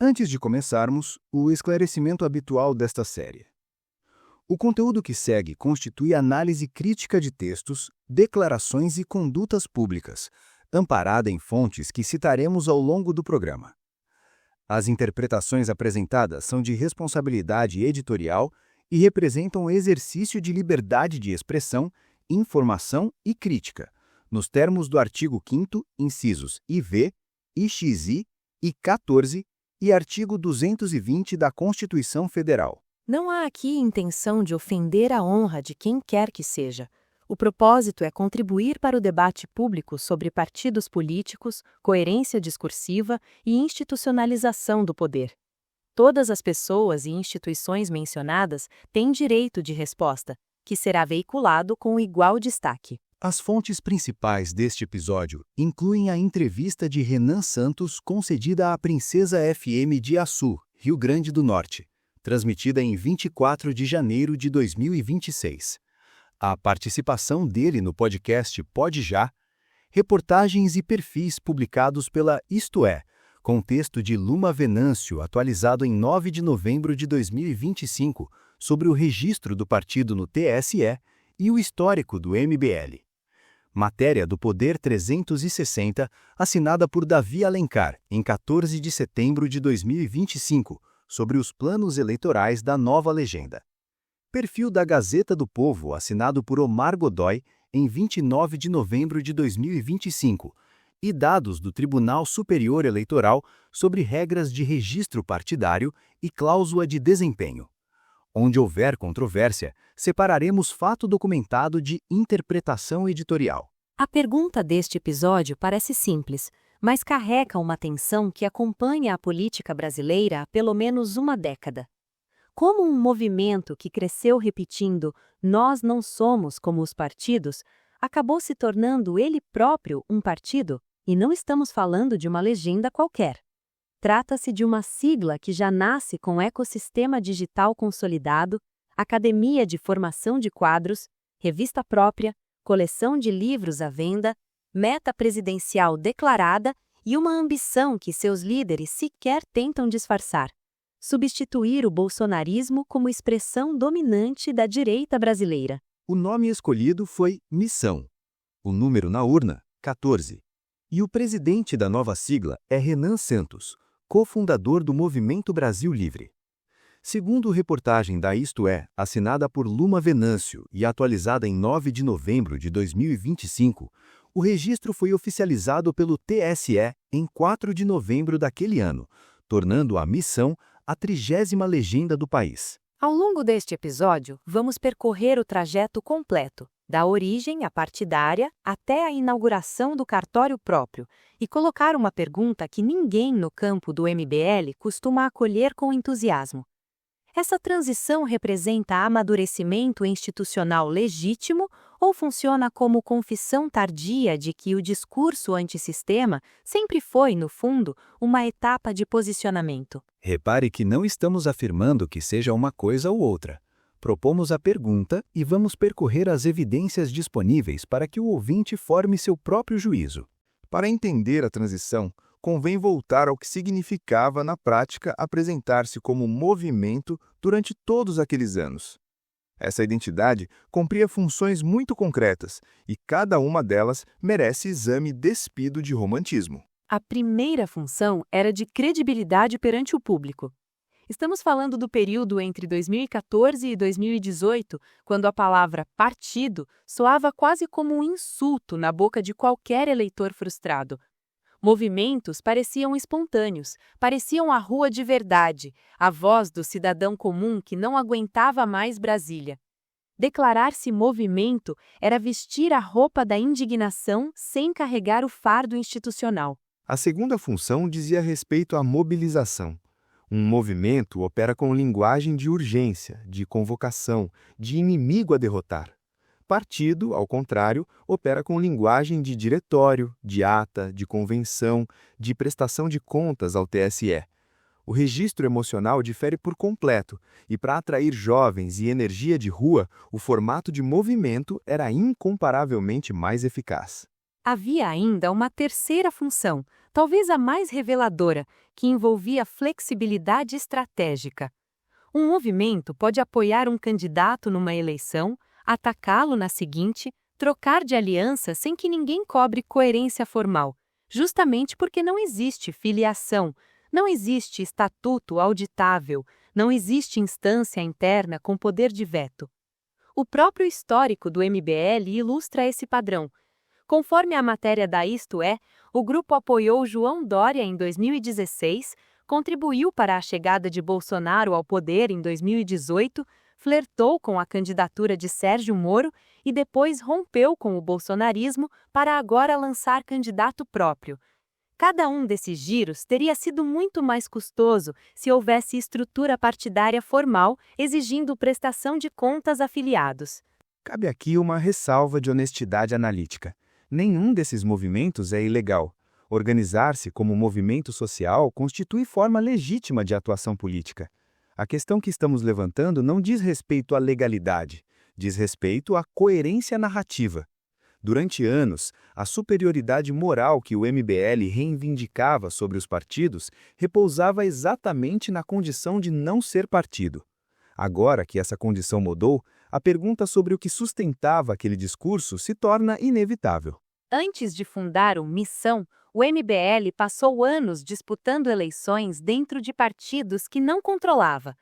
Antes de começarmos, o esclarecimento habitual desta série. O conteúdo que segue constitui análise crítica de textos, declarações e condutas públicas, amparada em fontes que citaremos ao longo do programa. As interpretações apresentadas são de responsabilidade editorial e representam o exercício de liberdade de expressão, informação e crítica, nos termos do artigo 5º, incisos IV, IXI e 14 e artigo 220 da Constituição Federal. Não há aqui intenção de ofender a honra de quem quer que seja. O propósito é contribuir para o debate público sobre partidos políticos, coerência discursiva e institucionalização do poder. Todas as pessoas e instituições mencionadas têm direito de resposta, que será veiculado com igual destaque. As fontes principais deste episódio incluem a entrevista de Renan Santos concedida à Princesa FM de Açu, Rio Grande do Norte, transmitida em 24 de janeiro de 2026. A participação dele no podcast Pode Já, reportagens e perfis publicados pela Isto É, com texto de Luma Venâncio atualizado em 9 de novembro de 2025 sobre o registro do partido no TSE e o histórico do MBL. Matéria do Poder 360, assinada por Davi Alencar, em 14 de setembro de 2025, sobre os planos eleitorais da nova legenda. Perfil da Gazeta do Povo, assinado por Omar Godoy, em 29 de novembro de 2025, e dados do Tribunal Superior Eleitoral sobre regras de registro partidário e cláusula de desempenho. Onde houver controvérsia, separaremos fato documentado de interpretação editorial. A pergunta deste episódio parece simples, mas carrega uma tensão que acompanha a política brasileira há pelo menos uma década. Como um movimento que cresceu repetindo "nós não somos como os partidos", acabou se tornando ele próprio um partido, e não estamos falando de uma legenda qualquer. Trata-se de uma sigla que já nasce com ecossistema digital consolidado, academia de formação de quadros, revista própria, coleção de livros à venda, meta presidencial declarada e uma ambição que seus líderes sequer tentam disfarçar: substituir o bolsonarismo como expressão dominante da direita brasileira. O nome escolhido foi Missão. O número na urna, 14. E o presidente da nova sigla é Renan Santos, cofundador do Movimento Brasil Livre. Segundo reportagem da Isto É, assinada por Luma Venâncio e atualizada em 9 de novembro de 2025, o registro foi oficializado pelo TSE em 4 de novembro daquele ano, tornando a Missão a 30ª legenda do país. Ao longo deste episódio, vamos percorrer o trajeto completo, da origem à partidária até a inauguração do cartório próprio, e colocar uma pergunta que ninguém no campo do MBL costuma acolher com entusiasmo. Essa transição representa amadurecimento institucional legítimo ou funciona como confissão tardia de que o discurso antissistema sempre foi, no fundo, uma etapa de posicionamento? Repare que não estamos afirmando que seja uma coisa ou outra. Propomos a pergunta e vamos percorrer as evidências disponíveis para que o ouvinte forme seu próprio juízo. Para entender a transição, convém voltar ao que significava na prática apresentar-se como movimento durante todos aqueles anos. Essa identidade cumpria funções muito concretas e cada uma delas merece exame despido de romantismo. A primeira função era de credibilidade perante o público. Estamos falando do período entre 2014 e 2018, quando a palavra partido soava quase como um insulto na boca de qualquer eleitor frustrado. Movimentos pareciam espontâneos, pareciam a rua de verdade, a voz do cidadão comum que não aguentava mais Brasília. Declarar-se movimento era vestir a roupa da indignação sem carregar o fardo institucional. A segunda função dizia respeito à mobilização. Um movimento opera com linguagem de urgência, de convocação, de inimigo a derrotar. Partido, ao contrário, opera com linguagem de diretório, de ata, de convenção, de prestação de contas ao TSE. O registro emocional difere por completo, e para atrair jovens e energia de rua, o formato de movimento era incomparavelmente mais eficaz. Havia ainda uma terceira função, talvez a mais reveladora, que envolvia flexibilidade estratégica. Um movimento pode apoiar um candidato numa eleição, atacá-lo na seguinte, trocar de aliança sem que ninguém cobre coerência formal, justamente porque não existe filiação, não existe estatuto auditável, não existe instância interna com poder de veto. O próprio histórico do MBL ilustra esse padrão. Conforme a matéria da Isto É, o grupo apoiou João Dória em 2016, contribuiu para a chegada de Bolsonaro ao poder em 2018, flertou com a candidatura de Sérgio Moro e depois rompeu com o bolsonarismo para agora lançar candidato próprio. Cada um desses giros teria sido muito mais custoso se houvesse estrutura partidária formal exigindo prestação de contas a filiados. Cabe aqui uma ressalva de honestidade analítica. Nenhum desses movimentos é ilegal. Organizar-se como movimento social constitui forma legítima de atuação política. A questão que estamos levantando não diz respeito à legalidade, diz respeito à coerência narrativa. Durante anos, a superioridade moral que o MBL reivindicava sobre os partidos repousava exatamente na condição de não ser partido. Agora que essa condição mudou, a pergunta sobre o que sustentava aquele discurso se torna inevitável. Antes de fundar o Missão, o MBL passou anos disputando eleições dentro de partidos que não controlava.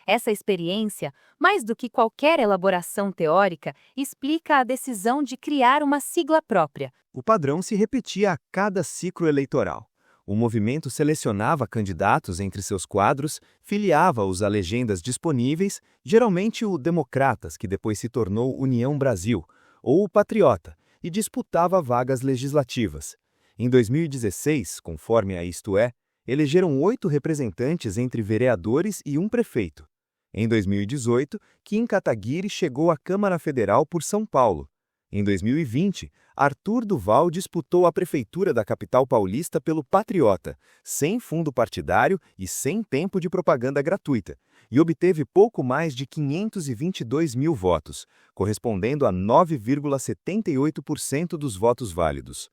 Essa experiência, mais do que qualquer elaboração teórica, explica a decisão de criar uma sigla própria. O padrão se repetia a cada ciclo eleitoral. O movimento selecionava candidatos entre seus quadros, filiava-os a legendas disponíveis, geralmente o Democratas, que depois se tornou União Brasil, ou o Patriota, e disputava vagas legislativas. Em 2016, conforme a Isto É, elegeram 8 representantes entre vereadores e um prefeito. Em 2018, Kim Kataguiri chegou à Câmara Federal por São Paulo. Em 2020, Arthur Duval disputou a prefeitura da capital paulista pelo Patriota, sem fundo partidário e sem tempo de propaganda gratuita, e obteve pouco mais de 522 mil votos, correspondendo a 9,78% dos votos válidos.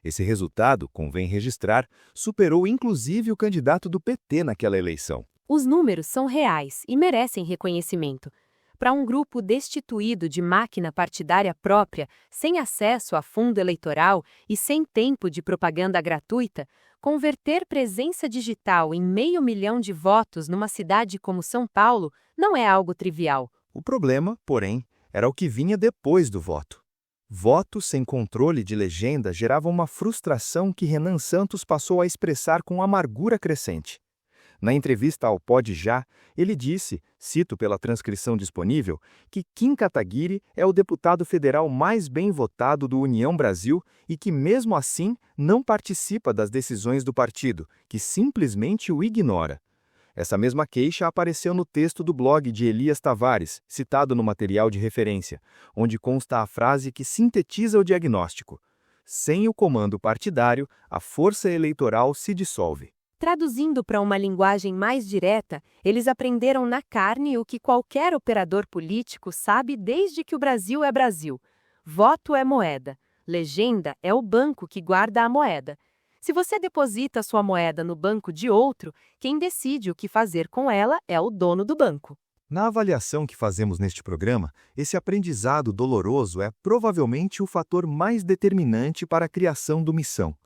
Esse resultado, convém registrar, superou inclusive o candidato do PT naquela eleição. Os números são reais e merecem reconhecimento. Para um grupo destituído de máquina partidária própria, sem acesso a fundo eleitoral e sem tempo de propaganda gratuita, converter presença digital em 500 mil de votos numa cidade como São Paulo não é algo trivial. O problema, porém, era o que vinha depois do voto. Voto sem controle de legenda gerava uma frustração que Renan Santos passou a expressar com amargura crescente. Na entrevista ao Pode Já, ele disse, cito pela transcrição disponível, que Kim Kataguiri é o deputado federal mais bem votado do União Brasil e que, mesmo assim, não participa das decisões do partido, que simplesmente o ignora. Essa mesma queixa apareceu no texto do blog de Elias Tavares, citado no material de referência, onde consta a frase que sintetiza o diagnóstico: sem o comando partidário, a força eleitoral se dissolve. Traduzindo para uma linguagem mais direta, eles aprenderam na carne o que qualquer operador político sabe desde que o Brasil é Brasil. Voto é moeda. Legenda é o banco que guarda a moeda. Se você deposita sua moeda no banco de outro, quem decide o que fazer com ela é o dono do banco. Na avaliação que fazemos neste programa, esse aprendizado doloroso é provavelmente o fator mais determinante para a criação do Missão.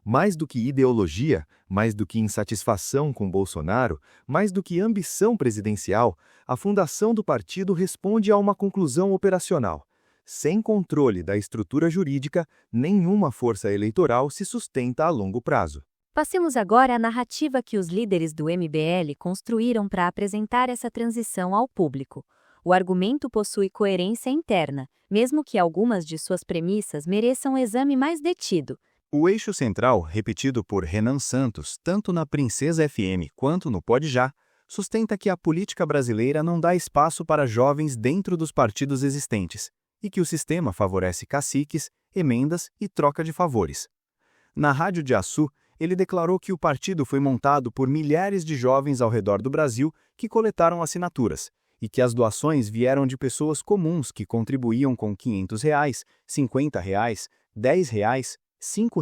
Mais do que ideologia, mais do que insatisfação com Bolsonaro, mais do que ambição presidencial, a fundação do partido responde a uma conclusão operacional. Sem controle da estrutura jurídica, nenhuma força eleitoral se sustenta a longo prazo. Passemos agora à narrativa que os líderes do MBL construíram para apresentar essa transição ao público. O argumento possui coerência interna, mesmo que algumas de suas premissas mereçam um exame mais detido. O eixo central, repetido por Renan Santos, tanto na Princesa FM quanto no Pode Já, sustenta que a política brasileira não dá espaço para jovens dentro dos partidos existentes, e que o sistema favorece caciques, emendas e troca de favores. Na Rádio de Açu, ele declarou que o partido foi montado por milhares de jovens ao redor do Brasil que coletaram assinaturas, e que as doações vieram de pessoas comuns que contribuíam com R$ 500, R$ 50, R$ 10, R$ 5,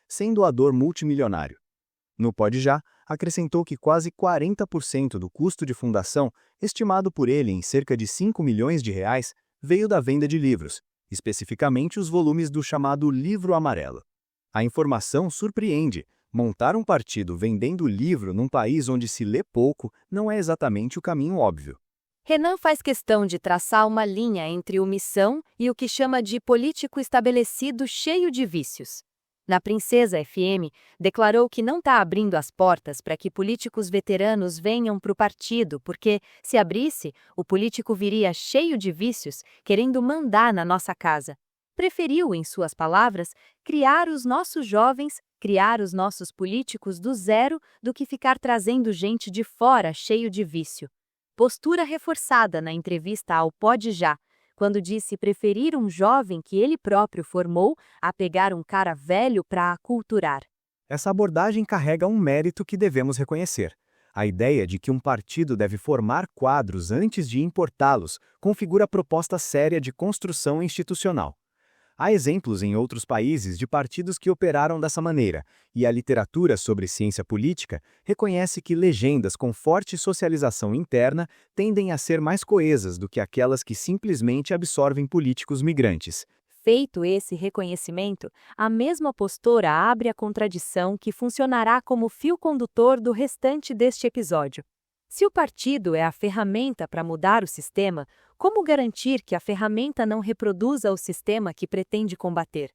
sem doador multimilionário. No Pode Já, acrescentou que quase 40% do custo de fundação, estimado por ele em cerca de R$ 5 milhões, veio da venda de livros, especificamente os volumes do chamado Livro Amarelo. A informação surpreende. Montar um partido vendendo livro num país onde se lê pouco não é exatamente o caminho óbvio. Renan faz questão de traçar uma linha entre o missão e o que chama de político estabelecido cheio de vícios. Na Princesa FM, declarou que não está abrindo as portas para que políticos veteranos venham para o partido, porque, se abrisse, o político viria cheio de vícios, querendo mandar na nossa casa. Preferiu, em suas palavras, criar os nossos jovens, criar os nossos políticos do zero, do que ficar trazendo gente de fora cheio de vício. Postura reforçada na entrevista ao Pode Já, quando disse preferir um jovem que ele próprio formou a pegar um cara velho para aculturar. Essa abordagem carrega um mérito que devemos reconhecer. A ideia de que um partido deve formar quadros antes de importá-los configura proposta séria de construção institucional. Há exemplos em outros países de partidos que operaram dessa maneira, e a literatura sobre ciência política reconhece que legendas com forte socialização interna tendem a ser mais coesas do que aquelas que simplesmente absorvem políticos migrantes. Feito esse reconhecimento, a mesma postura abre a contradição que funcionará como fio condutor do restante deste episódio. Se o partido é a ferramenta para mudar o sistema, como garantir que a ferramenta não reproduza o sistema que pretende combater?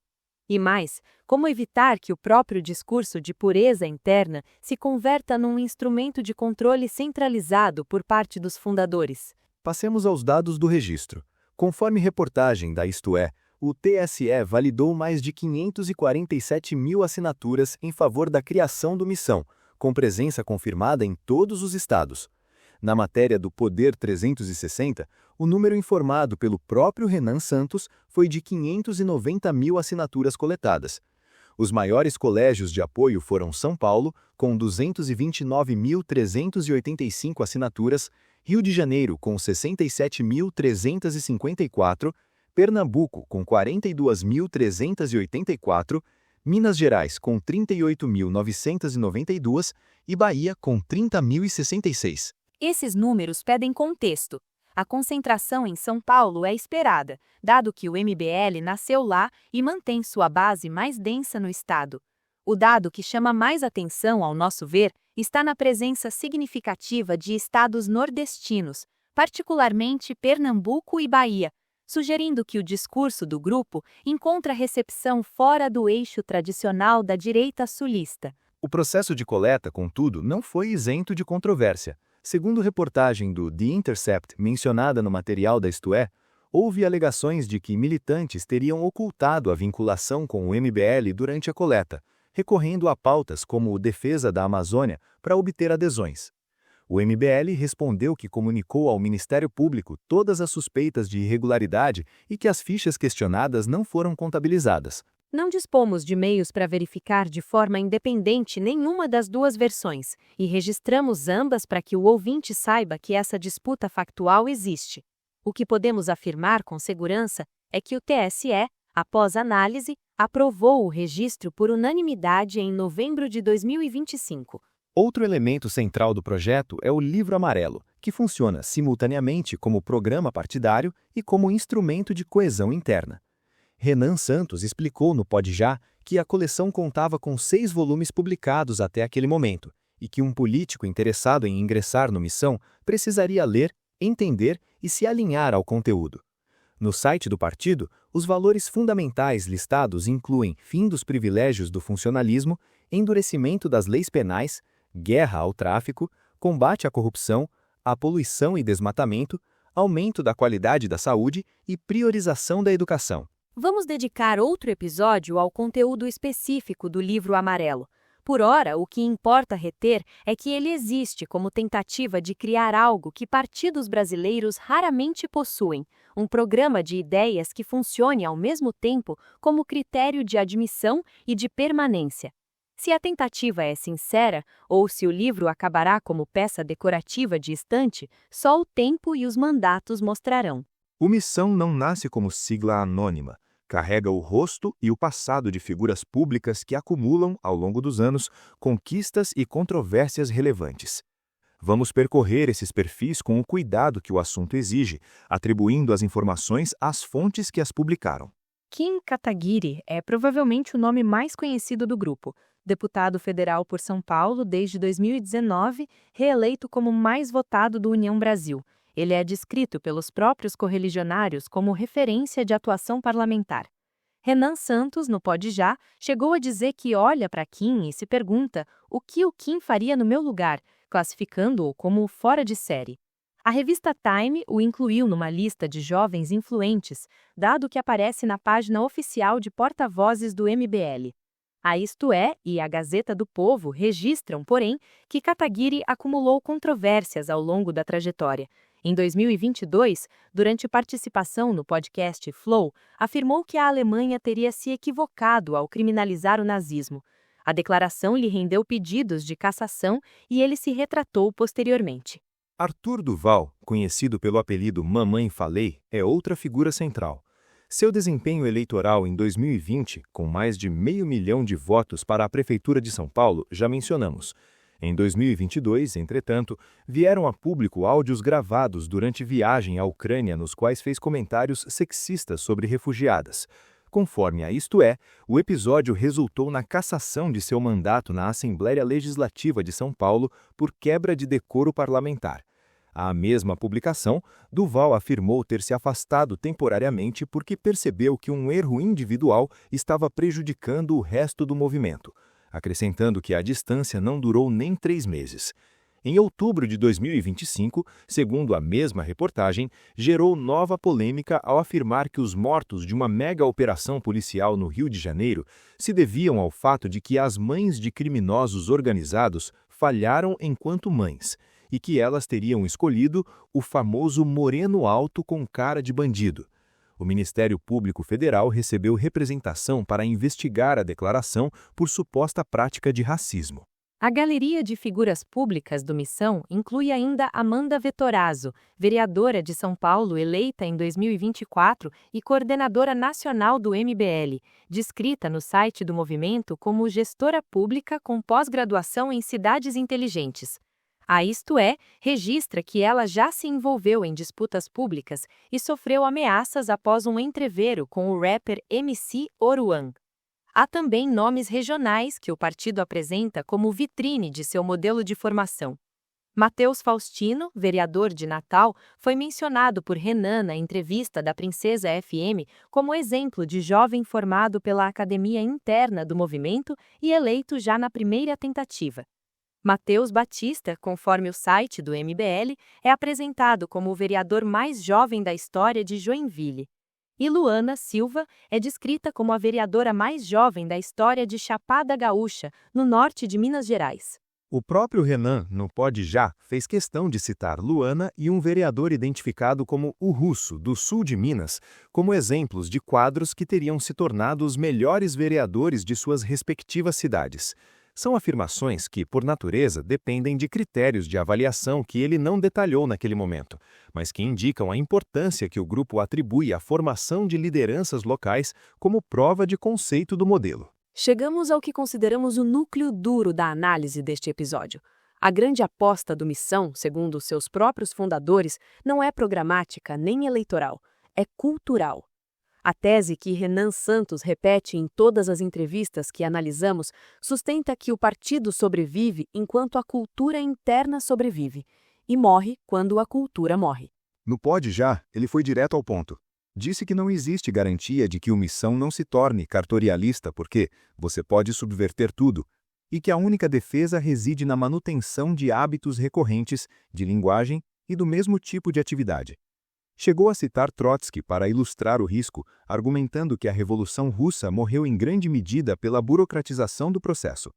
E mais, como evitar que o próprio discurso de pureza interna se converta num instrumento de controle centralizado por parte dos fundadores? Passemos aos dados do registro. Conforme reportagem da Isto É, o TSE validou mais de 547 mil assinaturas em favor da criação do Missão, com presença confirmada em todos os estados. Na matéria do Poder 360, o número informado pelo próprio Renan Santos foi de 590 mil assinaturas coletadas. Os maiores colégios de apoio foram São Paulo, com 229.385 assinaturas, Rio de Janeiro, com 67.354, Pernambuco, com 42.384, Minas Gerais, com 38.992 e Bahia, com 30.066. Esses números pedem contexto. A concentração em São Paulo é esperada, dado que o MBL nasceu lá e mantém sua base mais densa no estado. O dado que chama mais atenção, ao nosso ver, está na presença significativa de estados nordestinos, particularmente Pernambuco e Bahia, sugerindo que o discurso do grupo encontra recepção fora do eixo tradicional da direita sulista. O processo de coleta, contudo, não foi isento de controvérsia. Segundo reportagem do The Intercept mencionada no material da Isto É, houve alegações de que militantes teriam ocultado a vinculação com o MBL durante a coleta, recorrendo a pautas como defesa da Amazônia para obter adesões. O MBL respondeu que comunicou ao Ministério Público todas as suspeitas de irregularidade e que as fichas questionadas não foram contabilizadas. Não dispomos de meios para verificar de forma independente nenhuma das duas versões e registramos ambas para que o ouvinte saiba que essa disputa factual existe. O que podemos afirmar com segurança é que o TSE, após análise, aprovou o registro por unanimidade em novembro de 2025. Outro elemento central do projeto é o Livro Amarelo, que funciona simultaneamente como programa partidário e como instrumento de coesão interna. Renan Santos explicou no Pode Já que a coleção contava com 6 volumes publicados até aquele momento e que um político interessado em ingressar no Missão precisaria ler, entender e se alinhar ao conteúdo. No site do partido, os valores fundamentais listados incluem fim dos privilégios do funcionalismo, endurecimento das leis penais, guerra ao tráfico, combate à corrupção, à poluição e desmatamento, aumento da qualidade da saúde e priorização da educação. Vamos dedicar outro episódio ao conteúdo específico do Livro Amarelo. Por ora, o que importa reter é que ele existe como tentativa de criar algo que partidos brasileiros raramente possuem, um programa de ideias que funcione ao mesmo tempo como critério de admissão e de permanência. Se a tentativa é sincera, ou se o livro acabará como peça decorativa de estante, só o tempo e os mandatos mostrarão. O Missão não nasce como sigla anônima. carrega o rosto e o passado de figuras públicas que acumulam, ao longo dos anos, conquistas e controvérsias relevantes. Vamos percorrer esses perfis com o cuidado que o assunto exige, atribuindo as informações às fontes que as publicaram. Kim Kataguiri é provavelmente o nome mais conhecido do grupo. Deputado federal por São Paulo desde 2019, reeleito como o mais votado do União Brasil. Ele é descrito pelos próprios correligionários como referência de atuação parlamentar. Renan Santos, no Pode Já, chegou a dizer que olha para Kim e se pergunta o que o Kim faria no meu lugar, classificando-o como fora de série. A revista Time o incluiu numa lista de jovens influentes, dado que aparece na página oficial de porta-vozes do MBL. A Isto É e a Gazeta do Povo registram, porém, que Kataguiri acumulou controvérsias ao longo da trajetória. Em 2022, durante participação no podcast Flow, afirmou que a Alemanha teria se equivocado ao criminalizar o nazismo. A declaração lhe rendeu pedidos de cassação e ele se retratou posteriormente. Arthur Duval, conhecido pelo apelido Mamãe Falei, é outra figura central. Seu desempenho eleitoral em 2020, com mais de 500 mil de votos para a Prefeitura de São Paulo, já mencionamos. Em 2022, entretanto, vieram a público áudios gravados durante viagem à Ucrânia nos quais fez comentários sexistas sobre refugiadas. Conforme a Isto É, o episódio resultou na cassação de seu mandato na Assembleia Legislativa de São Paulo por quebra de decoro parlamentar. À mesma publicação, Duval afirmou ter se afastado temporariamente porque percebeu que um erro individual estava prejudicando o resto do movimento, acrescentando que a distância não durou nem 3 meses. Em outubro de 2025, segundo a mesma reportagem, gerou nova polêmica ao afirmar que os mortos de uma mega operação policial no Rio de Janeiro se deviam ao fato de que as mães de criminosos organizados falharam enquanto mães, e que elas teriam escolhido o famoso moreno alto com cara de bandido. O Ministério Público Federal recebeu representação para investigar a declaração por suposta prática de racismo. A galeria de figuras públicas do Missão inclui ainda Amanda Vettorazzo, vereadora de São Paulo eleita em 2024 e coordenadora nacional do MBL, descrita no site do movimento como gestora pública com pós-graduação em cidades inteligentes. A Isto É registra que ela já se envolveu em disputas públicas e sofreu ameaças após um entrevero com o rapper MC Oruan. Há também nomes regionais que o partido apresenta como vitrine de seu modelo de formação. Matheus Faustino, vereador de Natal, foi mencionado por Renan na entrevista da Princesa FM como exemplo de jovem formado pela academia interna do movimento e eleito já na primeira tentativa. Matheus Batista, conforme o site do MBL, é apresentado como o vereador mais jovem da história de Joinville. E Luana Silva é descrita como a vereadora mais jovem da história de Chapada Gaúcha, no norte de Minas Gerais. O próprio Renan, no Pode Já, fez questão de citar Luana e um vereador identificado como o Russo, do sul de Minas, como exemplos de quadros que teriam se tornado os melhores vereadores de suas respectivas cidades. São afirmações que, por natureza, dependem de critérios de avaliação que ele não detalhou naquele momento, mas que indicam a importância que o grupo atribui à formação de lideranças locais como prova de conceito do modelo. Chegamos ao que consideramos o núcleo duro da análise deste episódio. A grande aposta do Missão, segundo seus próprios fundadores, não é programática nem eleitoral, é cultural. A tese que Renan Santos repete em todas as entrevistas que analisamos sustenta que o partido sobrevive enquanto a cultura interna sobrevive, e morre quando a cultura morre. No Pode Já, ele foi direto ao ponto. Disse que não existe garantia de que o Missão não se torne cartorialista porque você pode subverter tudo, e que a única defesa reside na manutenção de hábitos recorrentes, de linguagem e do mesmo tipo de atividade. Chegou a citar Trotsky para ilustrar o risco, argumentando que a Revolução Russa morreu em grande medida pela burocratização do processo.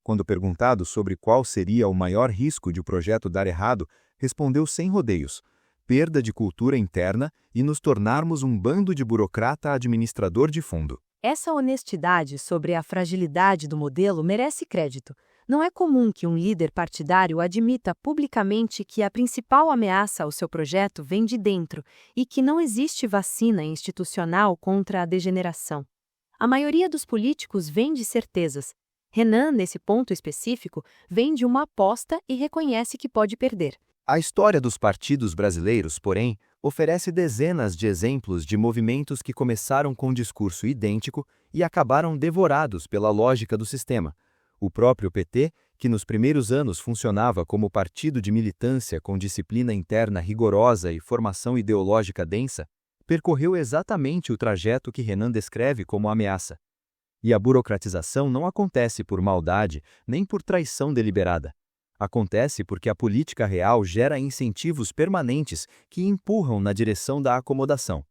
Quando perguntado sobre qual seria o maior risco de o projeto dar errado, respondeu sem rodeios: perda de cultura interna e nos tornarmos um bando de burocrata administrador de fundo. Essa honestidade sobre a fragilidade do modelo merece crédito. Não é comum que um líder partidário admita publicamente que a principal ameaça ao seu projeto vem de dentro e que não existe vacina institucional contra a degeneração. A maioria dos políticos vem de certezas. Renan, nesse ponto específico, vem de uma aposta e reconhece que pode perder. A história dos partidos brasileiros, porém, oferece dezenas de exemplos de movimentos que começaram com um discurso idêntico e acabaram devorados pela lógica do sistema. O próprio PT, que nos primeiros anos funcionava como partido de militância com disciplina interna rigorosa e formação ideológica densa, percorreu exatamente o trajeto que Renan descreve como ameaça. E a burocratização não acontece por maldade nem por traição deliberada. Acontece porque a política real gera incentivos permanentes que empurram na direção da acomodação.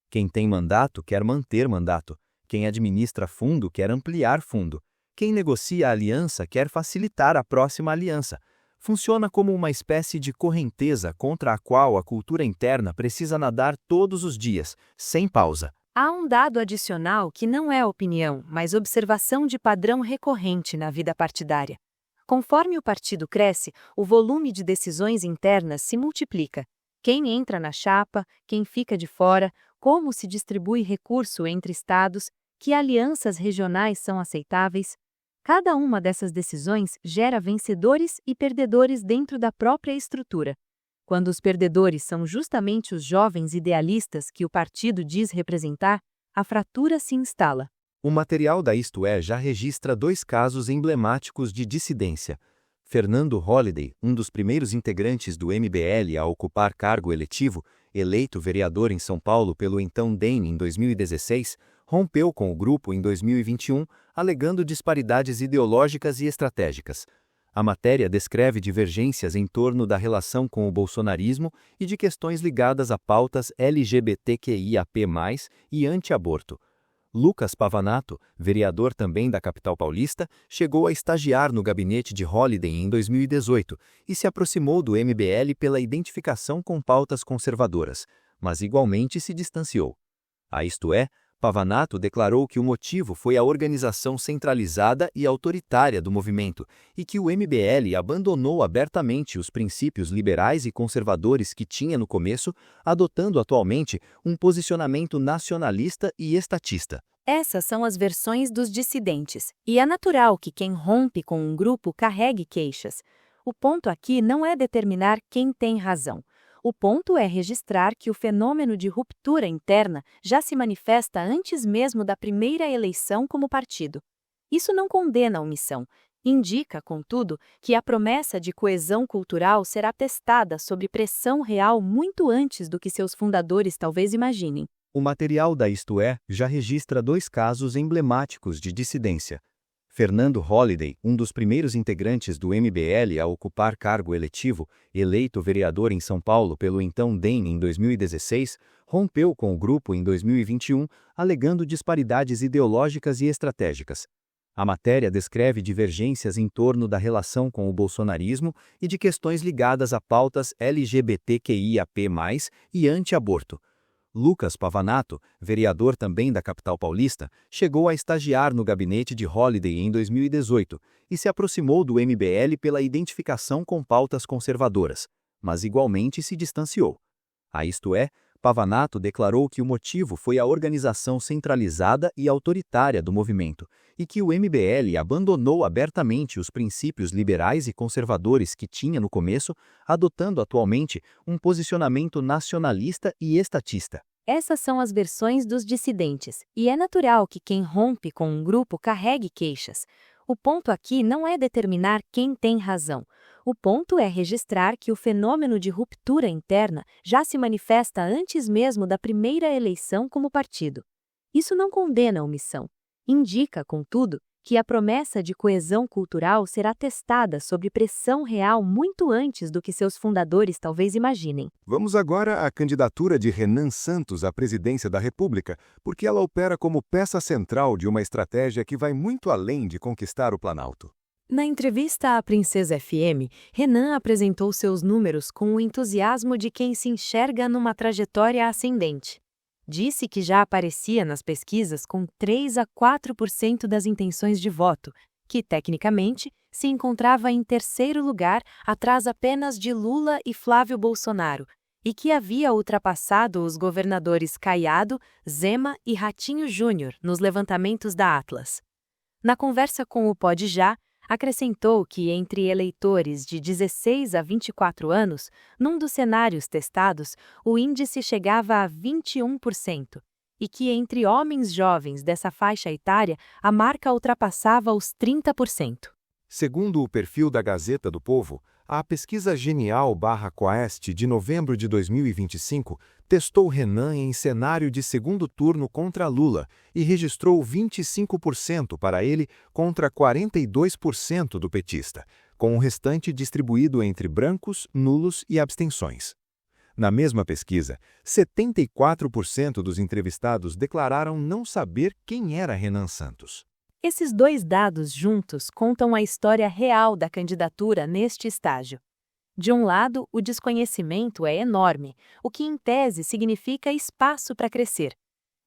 Quem tem mandato quer manter mandato. Quem administra fundo quer ampliar fundo. Quem negocia aliança quer facilitar a próxima aliança. Funciona como uma espécie de correnteza contra a qual a cultura interna precisa nadar todos os dias, sem pausa. Há um dado adicional que não é opinião, mas observação de padrão recorrente na vida partidária. Conforme o partido cresce, o volume de decisões internas se multiplica. Quem entra na chapa, quem fica de fora, como se distribui recurso entre estados, que alianças regionais são aceitáveis. Cada uma dessas decisões gera vencedores e perdedores dentro da própria estrutura. Quando os perdedores são justamente os jovens idealistas que o partido diz representar, a fratura se instala. O material da Isto É já registra 2 casos emblemáticos de dissidência. Fernando Holliday, um dos primeiros integrantes do MBL a ocupar cargo eletivo, eleito vereador em São Paulo pelo então DEM em 2016, rompeu com o grupo em 2021, alegando disparidades ideológicas e estratégicas. A matéria descreve divergências em torno da relação com o bolsonarismo e de questões ligadas a pautas LGBTQIAP+, e anti-aborto. Lucas Pavanato, vereador também da capital paulista, chegou a estagiar no gabinete de Holliday em 2018 e se aproximou do MBL pela identificação com pautas conservadoras, mas igualmente se distanciou. A Isto É, Pavanato declarou que o motivo foi a organização centralizada e autoritária do movimento e que o MBL abandonou abertamente os princípios liberais e conservadores que tinha no começo, adotando atualmente um posicionamento nacionalista e estatista. Essas são as versões dos dissidentes, e é natural que quem rompe com um grupo carregue queixas. O ponto aqui não é determinar quem tem razão. O ponto é registrar que o fenômeno de ruptura interna já se manifesta antes mesmo da primeira eleição como partido. Isso não condena a omissão. Indica, contudo, que a promessa de coesão cultural será testada sob pressão real muito antes do que seus fundadores talvez imaginem. O material da Isto É já registra 2 casos emblemáticos de dissidência. Fernando Holliday, um dos primeiros integrantes do MBL a ocupar cargo eletivo, eleito vereador em São Paulo pelo então DEM em 2016, rompeu com o grupo em 2021, alegando disparidades ideológicas e estratégicas. A matéria descreve divergências em torno da relação com o bolsonarismo e de questões ligadas a pautas LGBTQIAP+, e anti-aborto. Lucas Pavanato, vereador também da capital paulista, chegou a estagiar no gabinete de Holliday em 2018 e se aproximou do MBL pela identificação com pautas conservadoras, mas igualmente se distanciou. A Isto É, Pavanato declarou que o motivo foi a organização centralizada e autoritária do movimento e que o MBL abandonou abertamente os princípios liberais e conservadores que tinha no começo, adotando atualmente um posicionamento nacionalista e estatista. Essas são as versões dos dissidentes, e é natural que quem rompe com um grupo carregue queixas. O ponto aqui não é determinar quem tem razão. O ponto é registrar que o fenômeno de ruptura interna já se manifesta antes mesmo da primeira eleição como partido. Isso não condena a omissão. Indica, contudo, que a promessa de coesão cultural será testada sob pressão real muito antes do que seus fundadores talvez imaginem. Vamos agora à candidatura de Renan Santos à presidência da República, porque ela opera como peça central de uma estratégia que vai muito além de conquistar o Planalto. Na entrevista à Princesa FM, Renan apresentou seus números com o entusiasmo de quem se enxerga numa trajetória ascendente. Disse que já aparecia nas pesquisas com 3 a 4% das intenções de voto, que, tecnicamente, se encontrava em terceiro lugar, atrás apenas de Lula e Flávio Bolsonaro, e que havia ultrapassado os governadores Caiado, Zema e Ratinho Júnior nos levantamentos da Atlas. Na conversa com o Pode Já, acrescentou que entre eleitores de 16 a 24 anos, num dos cenários testados, o índice chegava a 21%, e que entre homens jovens dessa faixa etária, a marca ultrapassava os 30%. Segundo o perfil da Gazeta do Povo, a pesquisa Genial/Quaest de novembro de 2025 testou Renan em cenário de segundo turno contra Lula e registrou 25% para ele contra 42% do petista, com o restante distribuído entre brancos, nulos e abstenções. Na mesma pesquisa, 74% dos entrevistados declararam não saber quem era Renan Santos. Esses dois dados juntos contam a história real da candidatura neste estágio. De um lado, o desconhecimento é enorme, o que em tese significa espaço para crescer.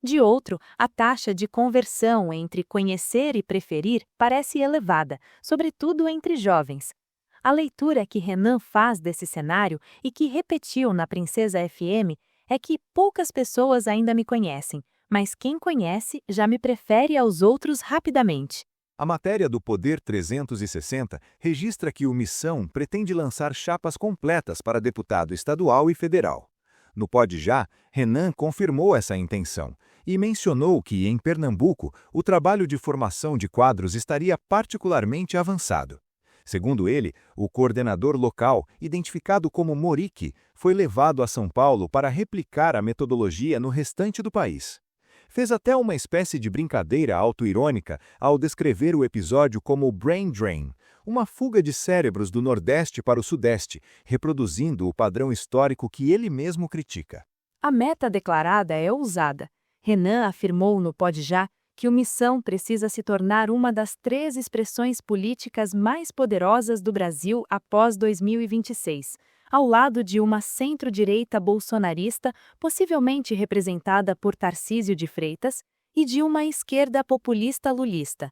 De outro, a taxa de conversão entre conhecer e preferir parece elevada, sobretudo entre jovens. A leitura que Renan faz desse cenário e que repetiu na Princesa FM é que poucas pessoas ainda me conhecem, mas quem conhece já me prefere aos outros rapidamente. A matéria do Poder 360 registra que o Missão pretende lançar chapas completas para deputado estadual e federal. No Pode Já, Renan confirmou essa intenção e mencionou que, em Pernambuco, o trabalho de formação de quadros estaria particularmente avançado. Segundo ele, o coordenador local, identificado como Morique, foi levado a São Paulo para replicar a metodologia no restante do país. Fez até uma espécie de brincadeira autoirônica ao descrever o episódio como Brain Drain, uma fuga de cérebros do Nordeste para o Sudeste, reproduzindo o padrão histórico que ele mesmo critica. A meta declarada é ousada. Renan afirmou no Pode Já que o Missão precisa se tornar uma das 3 expressões políticas mais poderosas do Brasil após 2026. Ao lado de uma centro-direita bolsonarista, possivelmente representada por Tarcísio de Freitas, e de uma esquerda populista lulista.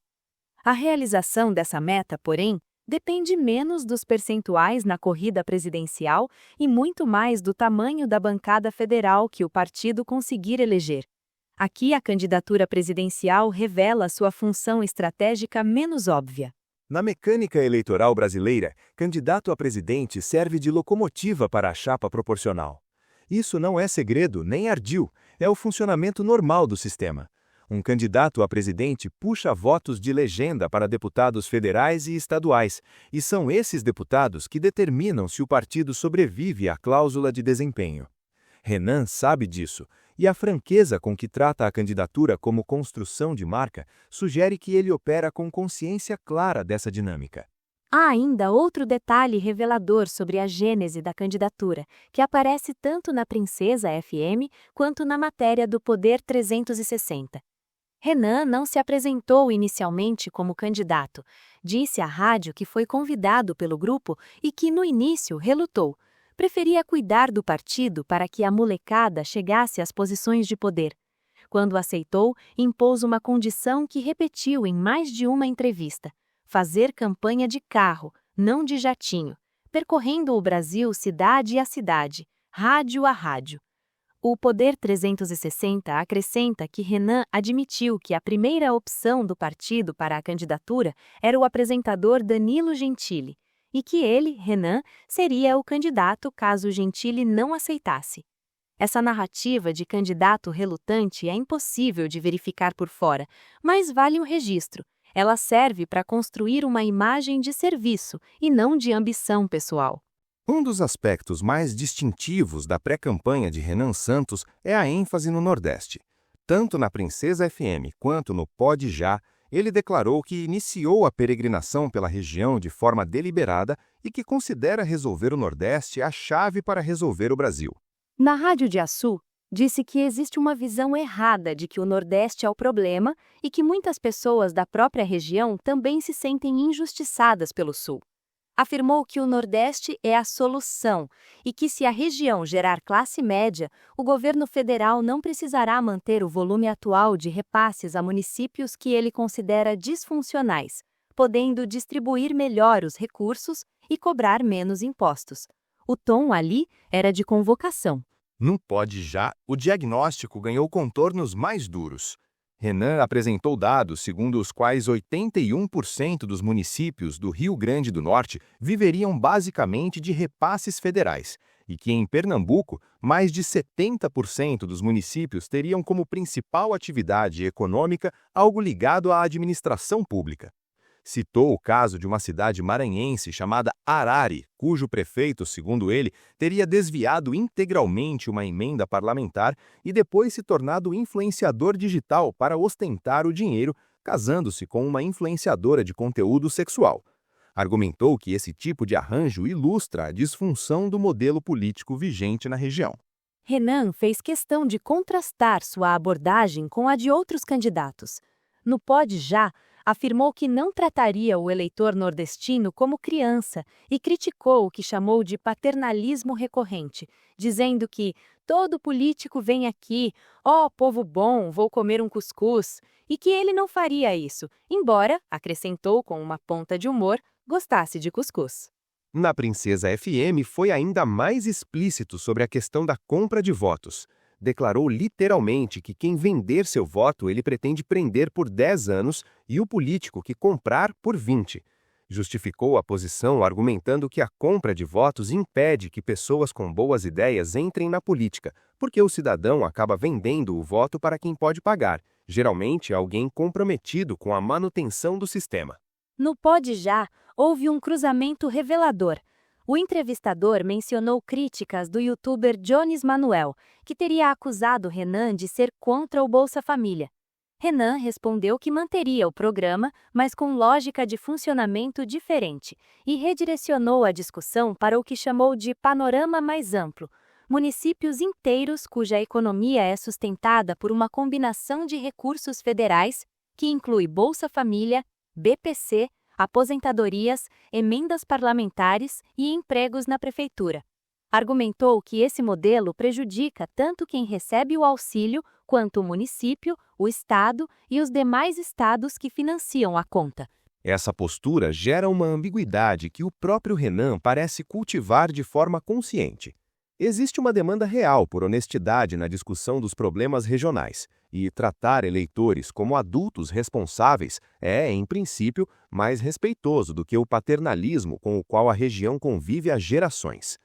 A realização dessa meta, porém, depende menos dos percentuais na corrida presidencial e muito mais do tamanho da bancada federal que o partido conseguir eleger. Aqui a candidatura presidencial revela sua função estratégica menos óbvia. Na mecânica eleitoral brasileira, candidato a presidente serve de locomotiva para a chapa proporcional. Isso não é segredo nem ardil, é o funcionamento normal do sistema. Um candidato a presidente puxa votos de legenda para deputados federais e estaduais, e são esses deputados que determinam se o partido sobrevive à cláusula de desempenho. Renan sabe disso, e a franqueza com que trata a candidatura como construção de marca sugere que ele opera com consciência clara dessa dinâmica. Há ainda outro detalhe revelador sobre a gênese da candidatura, que aparece tanto na Princesa FM quanto na matéria do Poder 360. Renan não se apresentou inicialmente como candidato. Disse à rádio que foi convidado pelo grupo e que, no início, relutou. Preferia cuidar do partido para que a molecada chegasse às posições de poder. Quando aceitou, impôs uma condição que repetiu em mais de uma entrevista: fazer campanha de carro, não de jatinho, percorrendo o Brasil cidade a cidade, rádio a rádio. O Poder 360 acrescenta que Renan admitiu que a primeira opção do partido para a candidatura era o apresentador Danilo Gentili, e que ele, Renan, seria o candidato caso Gentili não aceitasse. Essa narrativa de candidato relutante é impossível de verificar por fora, mas vale o registro. Ela serve para construir uma imagem de serviço e não de ambição pessoal. Um dos aspectos mais distintivos da pré-campanha de Renan Santos é a ênfase no Nordeste. Tanto na Princesa FM quanto no Pode Já, ele declarou que iniciou a peregrinação pela região de forma deliberada e que considera resolver o Nordeste a chave para resolver o Brasil. Na Rádio de Açu, disse que existe uma visão errada de que o Nordeste é o problema e que muitas pessoas da própria região também se sentem injustiçadas pelo Sul. Afirmou que o Nordeste é a solução e que, se a região gerar classe média, o governo federal não precisará manter o volume atual de repasses a municípios que ele considera disfuncionais, podendo distribuir melhor os recursos e cobrar menos impostos. O tom ali era de convocação. No Pode Já, o diagnóstico ganhou contornos mais duros. Renan apresentou dados segundo os quais 81% dos municípios do Rio Grande do Norte viveriam basicamente de repasses federais, e que em Pernambuco, mais de 70% dos municípios teriam como principal atividade econômica algo ligado à administração pública. Citou o caso de uma cidade maranhense chamada Arari, cujo prefeito, segundo ele, teria desviado integralmente uma emenda parlamentar e depois se tornado influenciador digital para ostentar o dinheiro, casando-se com uma influenciadora de conteúdo sexual. Argumentou que esse tipo de arranjo ilustra a disfunção do modelo político vigente na região. Renan fez questão de contrastar sua abordagem com a de outros candidatos. No Pode Já, afirmou que não trataria o eleitor nordestino como criança e criticou o que chamou de paternalismo recorrente, dizendo que todo político vem aqui, ó povo bom, vou comer um cuscuz, e que ele não faria isso, embora, acrescentou com uma ponta de humor, gostasse de cuscuz. Na Princesa FM foi ainda mais explícito sobre a questão da compra de votos. Declarou literalmente que quem vender seu voto ele pretende prender por 10 anos e o político que comprar por 20. Justificou a posição argumentando que a compra de votos impede que pessoas com boas ideias entrem na política, porque o cidadão acaba vendendo o voto para quem pode pagar, geralmente alguém comprometido com a manutenção do sistema. No Pode Já, houve um cruzamento revelador. O entrevistador mencionou críticas do youtuber Jones Manuel, que teria acusado Renan de ser contra o Bolsa Família. Renan respondeu que manteria o programa, mas com lógica de funcionamento diferente, e redirecionou a discussão para o que chamou de panorama mais amplo: municípios inteiros cuja economia é sustentada por uma combinação de recursos federais, que inclui Bolsa Família, BPC, aposentadorias, emendas parlamentares e empregos na prefeitura. Argumentou que esse modelo prejudica tanto quem recebe o auxílio quanto o município, o estado e os demais estados que financiam a conta. Essa postura gera uma ambiguidade que o próprio Renan parece cultivar de forma consciente. Existe uma demanda real por honestidade na discussão dos problemas regionais, e tratar eleitores como adultos responsáveis é, em princípio, mais respeitoso do que o paternalismo com o qual a região convive há gerações.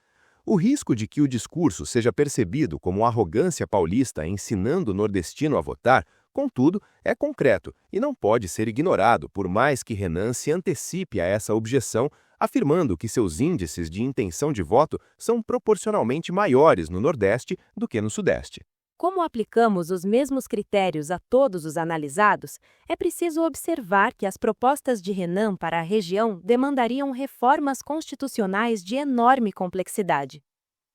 O risco de que o discurso seja percebido como arrogância paulista ensinando o nordestino a votar, contudo, é concreto e não pode ser ignorado, por mais que Renan se antecipe a essa objeção, afirmando que seus índices de intenção de voto são proporcionalmente maiores no Nordeste do que no Sudeste. Como aplicamos os mesmos critérios a todos os analisados, é preciso observar que as propostas de Renan para a região demandariam reformas constitucionais de enorme complexidade.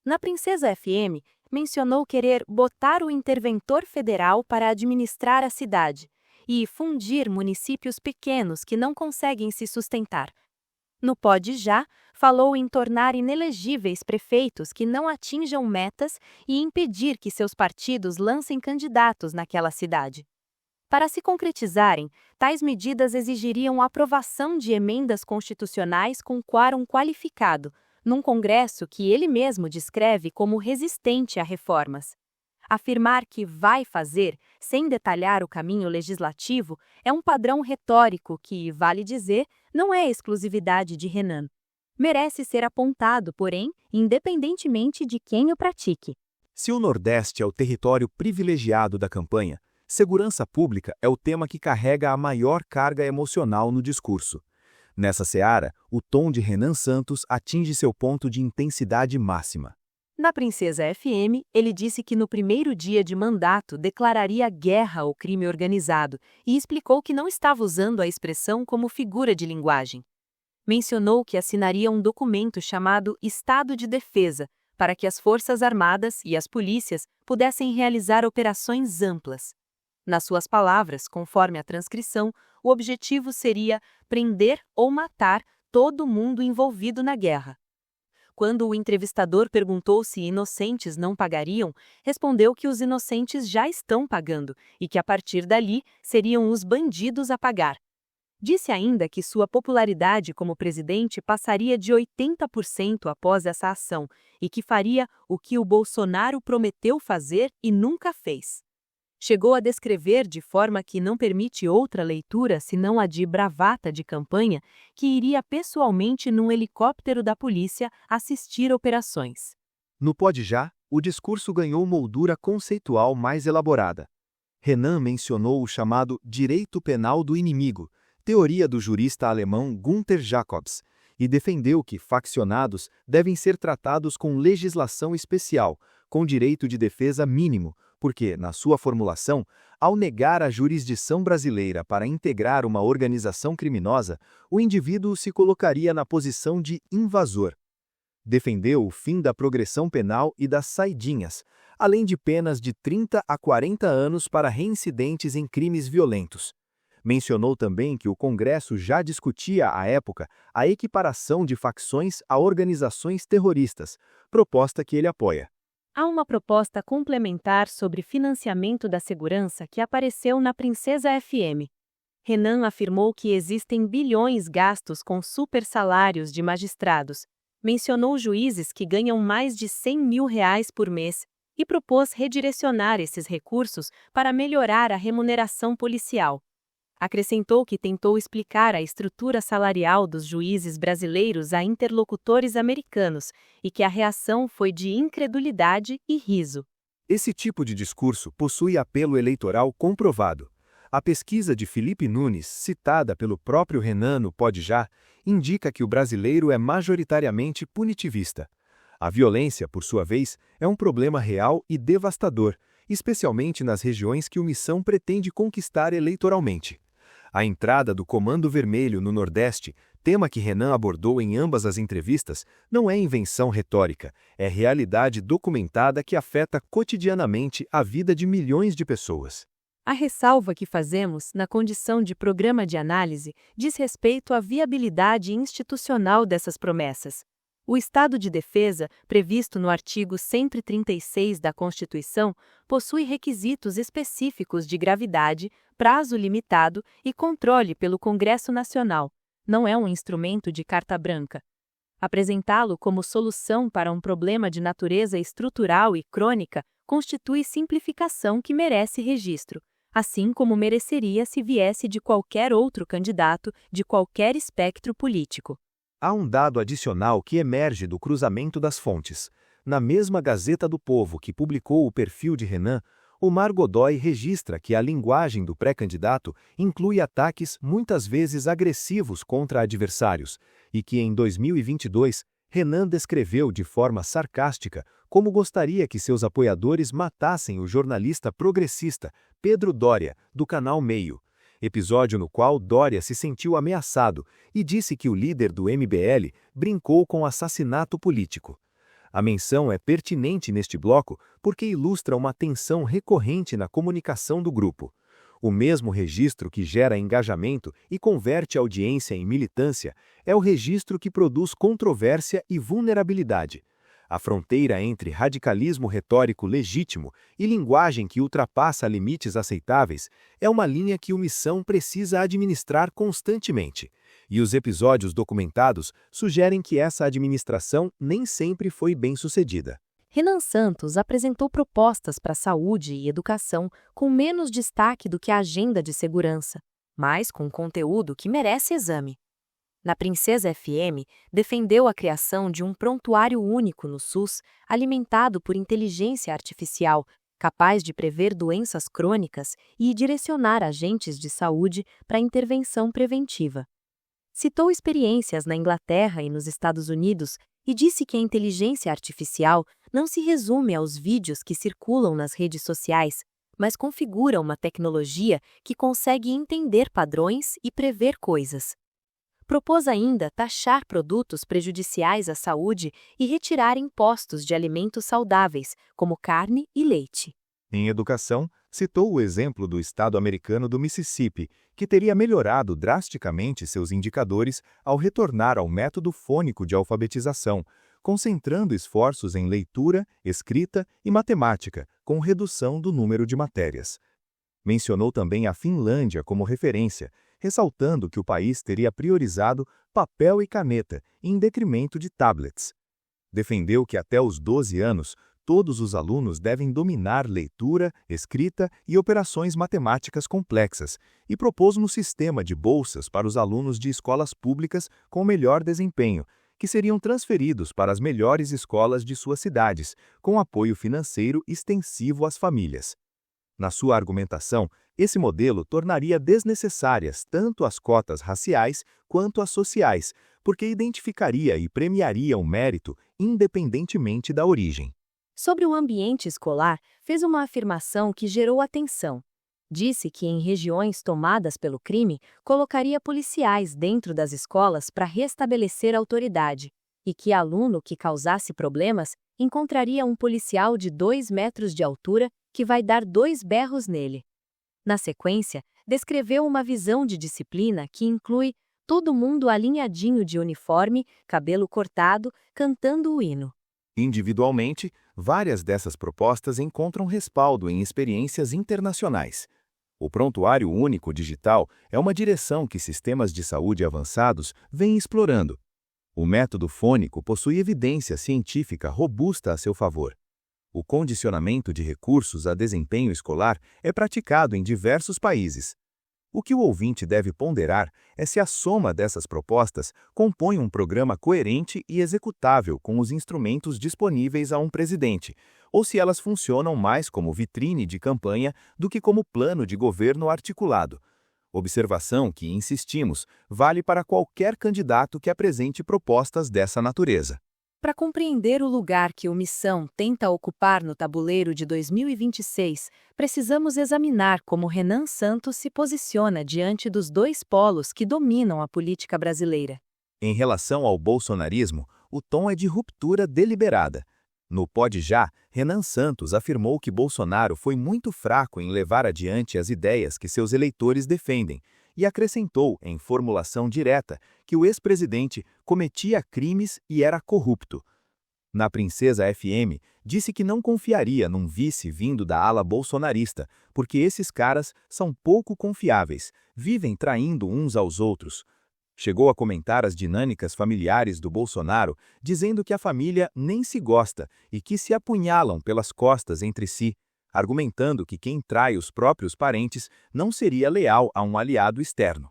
Na Princesa FM, mencionou querer botar o interventor federal para administrar a cidade e fundir municípios pequenos que não conseguem se sustentar. No Pode Já, falou em tornar inelegíveis prefeitos que não atinjam metas e impedir que seus partidos lancem candidatos naquela cidade. Para se concretizarem, tais medidas exigiriam a aprovação de emendas constitucionais com quórum qualificado, num Congresso que ele mesmo descreve como resistente a reformas. Afirmar que vai fazer, sem detalhar o caminho legislativo, é um padrão retórico que, vale dizer, não é exclusividade de Renan. Merece ser apontado, porém, independentemente de quem o pratique. Se o Nordeste é o território privilegiado da campanha, segurança pública é o tema que carrega a maior carga emocional no discurso. Nessa seara, o tom de Renan Santos atinge seu ponto de intensidade máxima. Na Princesa FM, ele disse que no primeiro dia de mandato declararia guerra ao crime organizado e explicou que não estava usando a expressão como figura de linguagem. Mencionou que assinaria um documento chamado Estado de Defesa, para que as Forças Armadas e as polícias pudessem realizar operações amplas. Nas suas palavras, conforme a transcrição, o objetivo seria prender ou matar todo mundo envolvido na guerra. Quando o entrevistador perguntou se inocentes não pagariam, respondeu que os inocentes já estão pagando e que a partir dali seriam os bandidos a pagar. Disse ainda que sua popularidade como presidente passaria de 80% após essa ação e que faria o que o Bolsonaro prometeu fazer e nunca fez. Chegou a descrever de forma que não permite outra leitura senão a de bravata de campanha, que iria pessoalmente num helicóptero da polícia assistir operações. No Pode Já, o discurso ganhou moldura conceitual mais elaborada. Renan mencionou o chamado direito penal do inimigo, teoria do jurista alemão Gunther Jacobs, e defendeu que faccionados devem ser tratados com legislação especial, com direito de defesa mínimo, porque, na sua formulação, ao negar a jurisdição brasileira para integrar uma organização criminosa, o indivíduo se colocaria na posição de invasor. Defendeu o fim da progressão penal e das saidinhas, além de penas de 30 a 40 anos para reincidentes em crimes violentos. Mencionou também que o Congresso já discutia, à época, a equiparação de facções a organizações terroristas, proposta que ele apoia. Há uma proposta complementar sobre financiamento da segurança que apareceu na Princesa FM. Renan afirmou que existem bilhões gastos com supersalários de magistrados. Mencionou juízes que ganham mais de R$100 mil por mês e propôs redirecionar esses recursos para melhorar a remuneração policial. Acrescentou que tentou explicar a estrutura salarial dos juízes brasileiros a interlocutores americanos e que a reação foi de incredulidade e riso. Esse tipo de discurso possui apelo eleitoral comprovado. A pesquisa de Felipe Nunes, citada pelo próprio Renan no Pode Já, indica que o brasileiro é majoritariamente punitivista. A violência, por sua vez, é um problema real e devastador, especialmente nas regiões que o Missão pretende conquistar eleitoralmente. A entrada do Comando Vermelho no Nordeste, tema que Renan abordou em ambas as entrevistas, não é invenção retórica, é realidade documentada que afeta cotidianamente a vida de milhões de pessoas. A ressalva que fazemos, na condição de programa de análise, diz respeito à viabilidade institucional dessas promessas. O estado de defesa, previsto no artigo 136 da Constituição, possui requisitos específicos de gravidade, prazo limitado e controle pelo Congresso Nacional. Não é um instrumento de carta branca. Apresentá-lo como solução para um problema de natureza estrutural e crônica constitui simplificação que merece registro, assim como mereceria se viesse de qualquer outro candidato de qualquer espectro político. Há um dado adicional que emerge do cruzamento das fontes. Na mesma Gazeta do Povo que publicou o perfil de Renan, Omar Godoy registra que a linguagem do pré-candidato inclui ataques muitas vezes agressivos contra adversários e que em 2022, Renan descreveu de forma sarcástica como gostaria que seus apoiadores matassem o jornalista progressista Pedro Doria, do Canal Meio. Episódio no qual Doria se sentiu ameaçado e disse que o líder do MBL brincou com assassinato político. A menção é pertinente neste bloco porque ilustra uma tensão recorrente na comunicação do grupo. O mesmo registro que gera engajamento e converte a audiência em militância é o registro que produz controvérsia e vulnerabilidade. A fronteira entre radicalismo retórico legítimo e linguagem que ultrapassa limites aceitáveis é uma linha que o Missão precisa administrar constantemente. E os episódios documentados sugerem que essa administração nem sempre foi bem-sucedida. Renan Santos apresentou propostas para saúde e educação com menos destaque do que a agenda de segurança, mas com conteúdo que merece exame. Na Princesa FM, defendeu a criação de um prontuário único no SUS, alimentado por inteligência artificial, capaz de prever doenças crônicas e direcionar agentes de saúde para intervenção preventiva. Citou experiências na Inglaterra e nos Estados Unidos e disse que a inteligência artificial não se resume aos vídeos que circulam nas redes sociais, mas configura uma tecnologia que consegue entender padrões e prever coisas. Propôs ainda taxar produtos prejudiciais à saúde e retirar impostos de alimentos saudáveis, como carne e leite. Em educação, citou o exemplo do estado americano do Mississippi, que teria melhorado drasticamente seus indicadores ao retornar ao método fônico de alfabetização, concentrando esforços em leitura, escrita e matemática, com redução do número de matérias. Mencionou também a Finlândia como referência, ressaltando que o país teria priorizado papel e caneta, em detrimento de tablets. Defendeu que até os 12 anos, todos os alunos devem dominar leitura, escrita e operações matemáticas complexas, e propôs um sistema de bolsas para os alunos de escolas públicas com melhor desempenho, que seriam transferidos para as melhores escolas de suas cidades, com apoio financeiro extensivo às famílias. Na sua argumentação, esse modelo tornaria desnecessárias tanto as cotas raciais quanto as sociais, porque identificaria e premiaria o mérito independentemente da origem. Sobre o ambiente escolar, fez uma afirmação que gerou atenção. Disse que em regiões tomadas pelo crime, colocaria policiais dentro das escolas para restabelecer a autoridade, e que aluno que causasse problemas encontraria um policial de 2 metros de altura que vai dar 2 berros nele. Na sequência, descreveu uma visão de disciplina que inclui todo mundo alinhadinho de uniforme, cabelo cortado, cantando o hino. Individualmente, várias dessas propostas encontram respaldo em experiências internacionais. O Prontuário Único Digital é uma direção que sistemas de saúde avançados vêm explorando. O método fônico possui evidência científica robusta a seu favor. O condicionamento de recursos a desempenho escolar é praticado em diversos países. O que o ouvinte deve ponderar é se a soma dessas propostas compõe um programa coerente e executável com os instrumentos disponíveis a um presidente, ou se elas funcionam mais como vitrine de campanha do que como plano de governo articulado. Observação que, insistimos, vale para qualquer candidato que apresente propostas dessa natureza. Para compreender o lugar que o Missão tenta ocupar no tabuleiro de 2026, precisamos examinar como Renan Santos se posiciona diante dos 2 polos que dominam a política brasileira. Em relação ao bolsonarismo, o tom é de ruptura deliberada. No Pode Já, Renan Santos afirmou que Bolsonaro foi muito fraco em levar adiante as ideias que seus eleitores defendem, e acrescentou, em formulação direta, que o ex-presidente cometia crimes e era corrupto. Na Princesa FM, disse que não confiaria num vice vindo da ala bolsonarista, porque esses caras são pouco confiáveis, vivem traindo uns aos outros. Chegou a comentar as dinâmicas familiares do Bolsonaro, dizendo que a família nem se gosta e que se apunhalam pelas costas entre si, argumentando que quem trai os próprios parentes não seria leal a um aliado externo.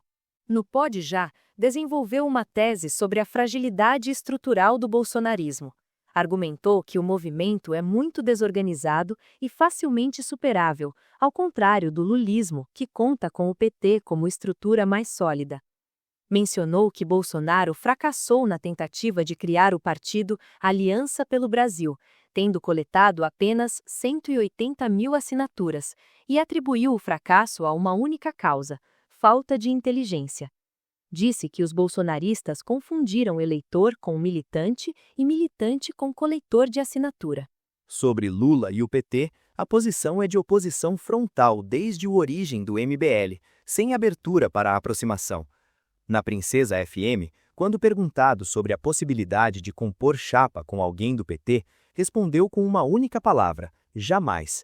No Pode Já, desenvolveu uma tese sobre a fragilidade estrutural do bolsonarismo. Argumentou que o movimento é muito desorganizado e facilmente superável, ao contrário do lulismo, que conta com o PT como estrutura mais sólida. Mencionou que Bolsonaro fracassou na tentativa de criar o partido Aliança pelo Brasil, tendo coletado apenas 180 mil assinaturas, e atribuiu o fracasso a uma única causa: falta de inteligência. Disse que os bolsonaristas confundiram eleitor com militante e militante com coletor de assinatura. Sobre Lula e o PT, a posição é de oposição frontal desde a origem do MBL, sem abertura para a aproximação. Na Princesa FM, quando perguntado sobre a possibilidade de compor chapa com alguém do PT, respondeu com uma única palavra: jamais.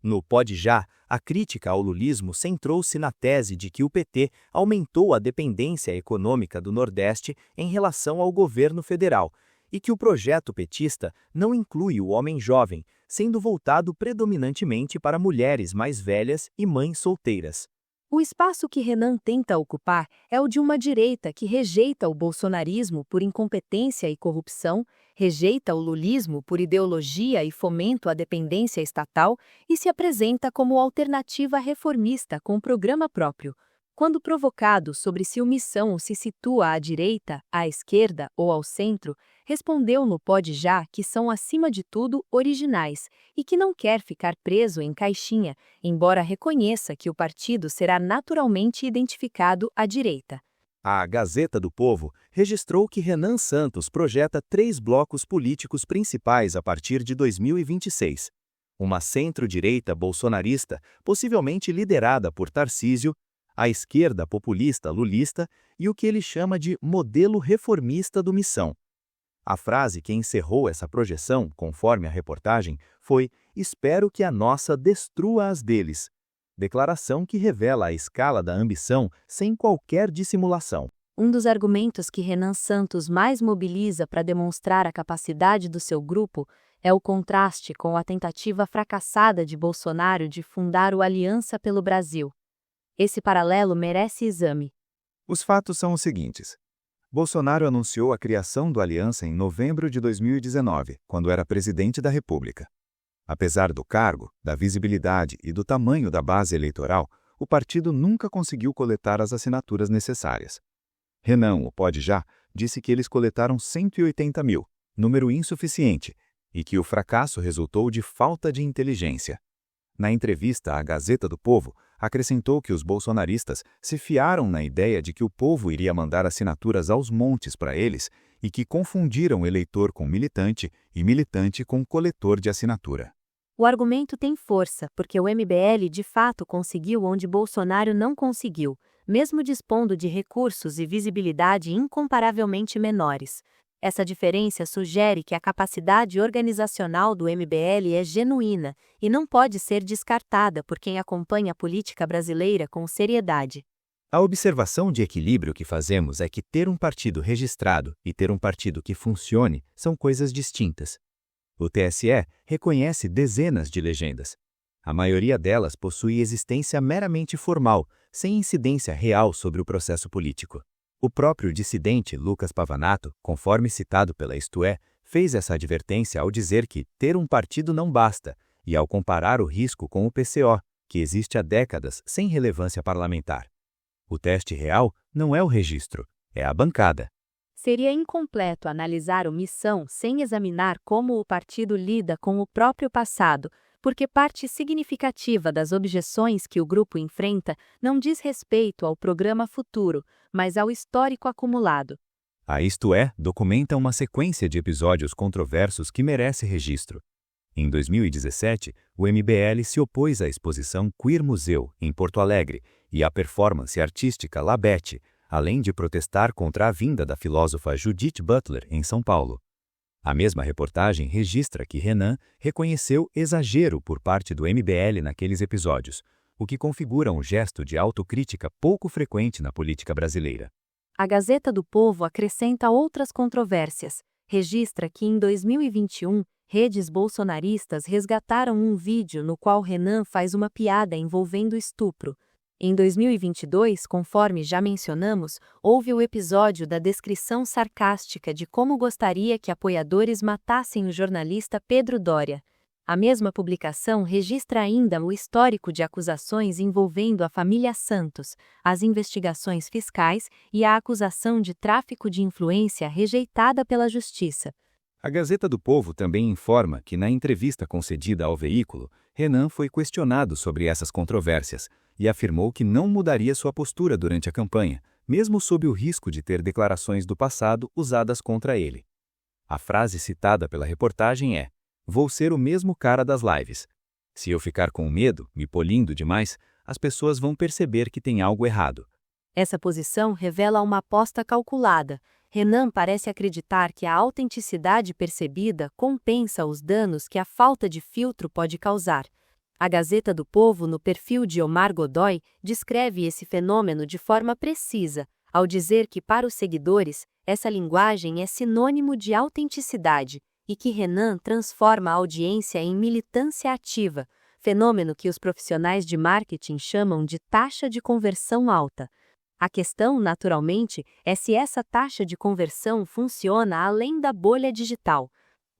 No Pode Já, a crítica ao lulismo centrou-se na tese de que o PT aumentou a dependência econômica do Nordeste em relação ao governo federal e que o projeto petista não inclui o homem jovem, sendo voltado predominantemente para mulheres mais velhas e mães solteiras. O espaço que Renan tenta ocupar é o de uma direita que rejeita o bolsonarismo por incompetência e corrupção, rejeita o lulismo por ideologia e fomento à dependência estatal e se apresenta como alternativa reformista com programa próprio. Quando provocado sobre se o Missão se situa à direita, à esquerda ou ao centro, respondeu no Pode Já que são, acima de tudo, originais e que não quer ficar preso em caixinha, embora reconheça que o partido será naturalmente identificado à direita. A Gazeta do Povo registrou que Renan Santos projeta 3 blocos políticos principais a partir de 2026. Uma centro-direita bolsonarista, possivelmente liderada por Tarcísio, a esquerda populista lulista e o que ele chama de modelo reformista do Missão. A frase que encerrou essa projeção, conforme a reportagem, foi: "Espero que a nossa destrua as deles". declaração que revela a escala da ambição sem qualquer dissimulação. Um dos argumentos que Renan Santos mais mobiliza para demonstrar a capacidade do seu grupo é o contraste com a tentativa fracassada de Bolsonaro de fundar o Aliança pelo Brasil. Esse paralelo merece exame. Os fatos são os seguintes. Bolsonaro anunciou a criação do Aliança em novembro de 2019, quando era presidente da República. Apesar do cargo, da visibilidade e do tamanho da base eleitoral, o partido nunca conseguiu coletar as assinaturas necessárias. Renan, o Pode Já, disse que eles coletaram 180 mil, número insuficiente, e que o fracasso resultou de falta de inteligência. Na entrevista à Gazeta do Povo, acrescentou que os bolsonaristas se fiaram na ideia de que o povo iria mandar assinaturas aos montes para eles e que confundiram eleitor com militante e militante com coletor de assinatura. O argumento tem força, porque o MBL de fato conseguiu onde Bolsonaro não conseguiu, mesmo dispondo de recursos e visibilidade incomparavelmente menores. Essa diferença sugere que a capacidade organizacional do MBL é genuína e não pode ser descartada por quem acompanha a política brasileira com seriedade. A observação de equilíbrio que fazemos é que ter um partido registrado e ter um partido que funcione são coisas distintas. O TSE reconhece dezenas de legendas. A maioria delas possui existência meramente formal, sem incidência real sobre o processo político. O próprio dissidente Lucas Pavanato, conforme citado pela Isto É, fez essa advertência ao dizer que ter um partido não basta, e ao comparar o risco com o PCO, que existe há décadas sem relevância parlamentar. O teste real não é o registro, é a bancada. Seria incompleto analisar o Missão sem examinar como o partido lida com o próprio passado, porque parte significativa das objeções que o grupo enfrenta não diz respeito ao programa futuro, mas ao histórico acumulado. A Isto É documenta uma sequência de episódios controversos que merece registro. Em 2017, o MBL se opôs à exposição Queer Museu, em Porto Alegre, e à performance artística Labette, além de protestar contra a vinda da filósofa Judith Butler em São Paulo. A mesma reportagem registra que Renan reconheceu exagero por parte do MBL naqueles episódios, o que configura um gesto de autocrítica pouco frequente na política brasileira. A Gazeta do Povo acrescenta outras controvérsias. Registra que em 2021, redes bolsonaristas resgataram um vídeo no qual Renan faz uma piada envolvendo estupro. Em 2022, conforme já mencionamos, houve o episódio da descrição sarcástica de como gostaria que apoiadores matassem o jornalista Pedro Doria. A mesma publicação registra ainda o histórico de acusações envolvendo a família Santos, as investigações fiscais e a acusação de tráfico de influência rejeitada pela Justiça. A Gazeta do Povo também informa que, na entrevista concedida ao veículo, Renan foi questionado sobre essas controvérsias e afirmou que não mudaria sua postura durante a campanha, mesmo sob o risco de ter declarações do passado usadas contra ele. A frase citada pela reportagem é: "Vou ser o mesmo cara das lives. Se eu ficar com medo, me polindo demais, as pessoas vão perceber que tem algo errado." Essa posição revela uma aposta calculada. Renan parece acreditar que a autenticidade percebida compensa os danos que a falta de filtro pode causar. A Gazeta do Povo, no perfil de Omar Godoy, descreve esse fenômeno de forma precisa, ao dizer que, para os seguidores, essa linguagem é sinônimo de autenticidade e que Renan transforma a audiência em militância ativa, fenômeno que os profissionais de marketing chamam de taxa de conversão alta. A questão, naturalmente, é se essa taxa de conversão funciona além da bolha digital.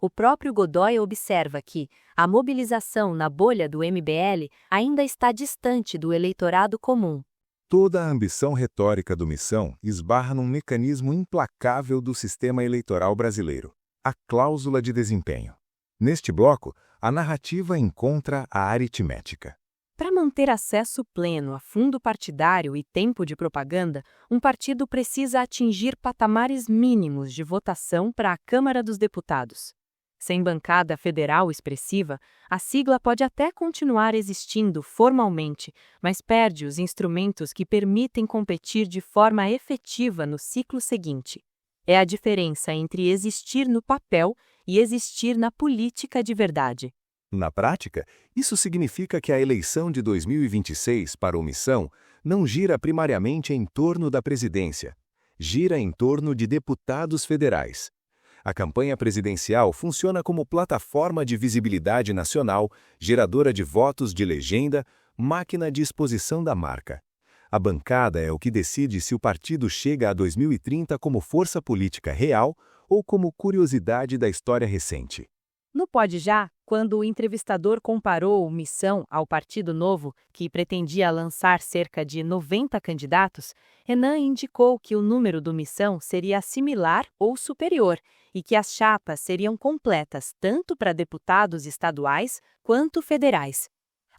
O próprio Godoy observa que a mobilização na bolha do MBL ainda está distante do eleitorado comum. Toda a ambição retórica do Missão esbarra num mecanismo implacável do sistema eleitoral brasileiro, a cláusula de desempenho. Neste bloco, a narrativa encontra a aritmética. Para manter acesso pleno a fundo partidário e tempo de propaganda, um partido precisa atingir patamares mínimos de votação para a Câmara dos Deputados. Sem bancada federal expressiva, a sigla pode até continuar existindo formalmente, mas perde os instrumentos que permitem competir de forma efetiva no ciclo seguinte. É a diferença entre existir no papel e existir na política de verdade. Na prática, isso significa que a eleição de 2026 para o Missão não gira primariamente em torno da presidência, gira em torno de deputados federais. A campanha presidencial funciona como plataforma de visibilidade nacional, geradora de votos de legenda, máquina de exposição da marca. A bancada é o que decide se o partido chega a 2030 como força política real ou como curiosidade da história recente. No Pode Já, quando o entrevistador comparou o Missão ao Partido Novo, que pretendia lançar cerca de 90 candidatos, Renan indicou que o número do Missão seria similar ou superior e que as chapas seriam completas tanto para deputados estaduais quanto federais.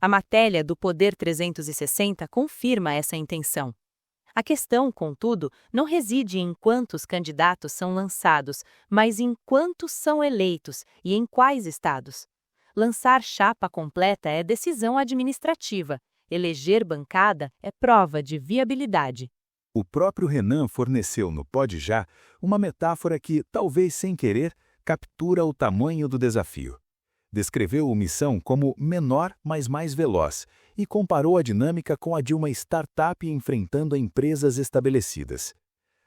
A matéria do Poder 360 confirma essa intenção. A questão, contudo, não reside em quantos candidatos são lançados, mas em quantos são eleitos e em quais estados. Lançar chapa completa é decisão administrativa. Eleger bancada é prova de viabilidade. O próprio Renan forneceu no Pode Já uma metáfora que, talvez sem querer, captura o tamanho do desafio. Descreveu o Missão como menor, mas mais veloz, e comparou a dinâmica com a de uma startup enfrentando empresas estabelecidas.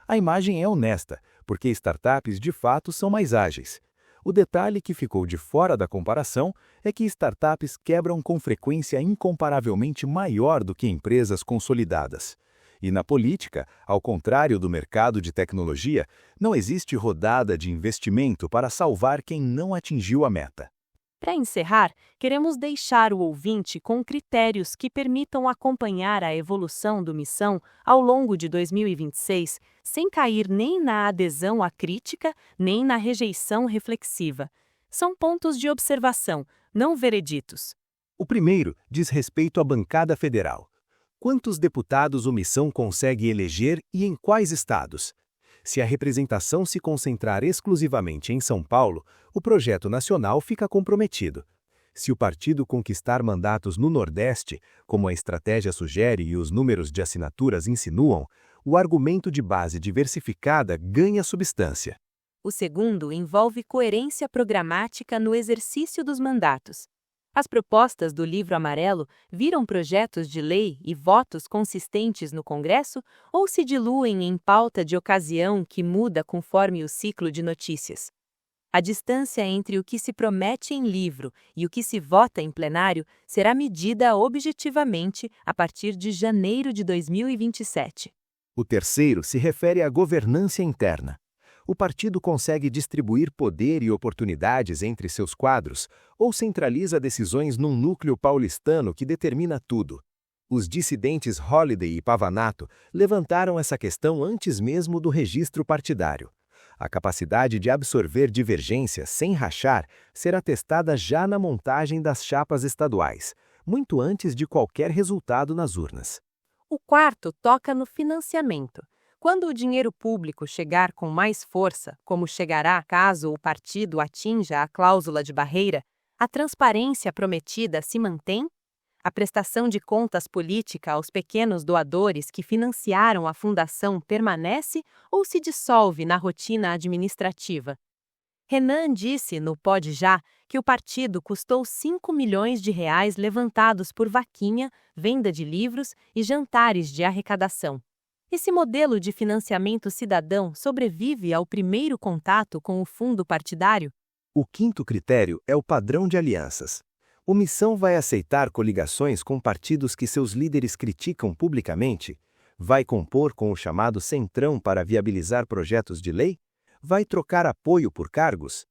A imagem é honesta, porque startups de fato são mais ágeis. O detalhe que ficou de fora da comparação é que startups quebram com frequência incomparavelmente maior do que empresas consolidadas. E na política, ao contrário do mercado de tecnologia, não existe rodada de investimento para salvar quem não atingiu a meta. Para encerrar, queremos deixar o ouvinte com critérios que permitam acompanhar a evolução do Missão ao longo de 2026, sem cair nem na adesão à crítica, nem na rejeição reflexiva. São pontos de observação, não vereditos. O primeiro diz respeito à bancada federal. Quantos deputados o Missão consegue eleger e em quais estados? Se a representação se concentrar exclusivamente em São Paulo, o projeto nacional fica comprometido. Se o partido conquistar mandatos no Nordeste, como a estratégia sugere e os números de assinaturas insinuam, o argumento de base diversificada ganha substância. O segundo envolve coerência programática no exercício dos mandatos. As propostas do Livro Amarelo viram projetos de lei e votos consistentes no Congresso ou se diluem em pauta de ocasião que muda conforme o ciclo de notícias? A distância entre o que se promete em livro e o que se vota em plenário será medida objetivamente a partir de janeiro de 2027. O terceiro se refere à governança interna. O partido consegue distribuir poder e oportunidades entre seus quadros ou centraliza decisões num núcleo paulistano que determina tudo. Os dissidentes Holliday e Pavanato levantaram essa questão antes mesmo do registro partidário. A capacidade de absorver divergências sem rachar será testada já na montagem das chapas estaduais, muito antes de qualquer resultado nas urnas. O quarto toca no financiamento. Quando o dinheiro público chegar com mais força, como chegará caso o partido atinja a cláusula de barreira, a transparência prometida se mantém? A prestação de contas política aos pequenos doadores que financiaram a fundação permanece ou se dissolve na rotina administrativa? Renan disse no Pode Já que o partido custou 5 milhões de reais levantados por vaquinha, venda de livros e jantares de arrecadação. Esse modelo de financiamento cidadão sobrevive ao primeiro contato com o fundo partidário? O quinto critério é o padrão de alianças. O Missão vai aceitar coligações com partidos que seus líderes criticam publicamente? Vai compor com o chamado Centrão para viabilizar projetos de lei? Vai trocar apoio por cargos?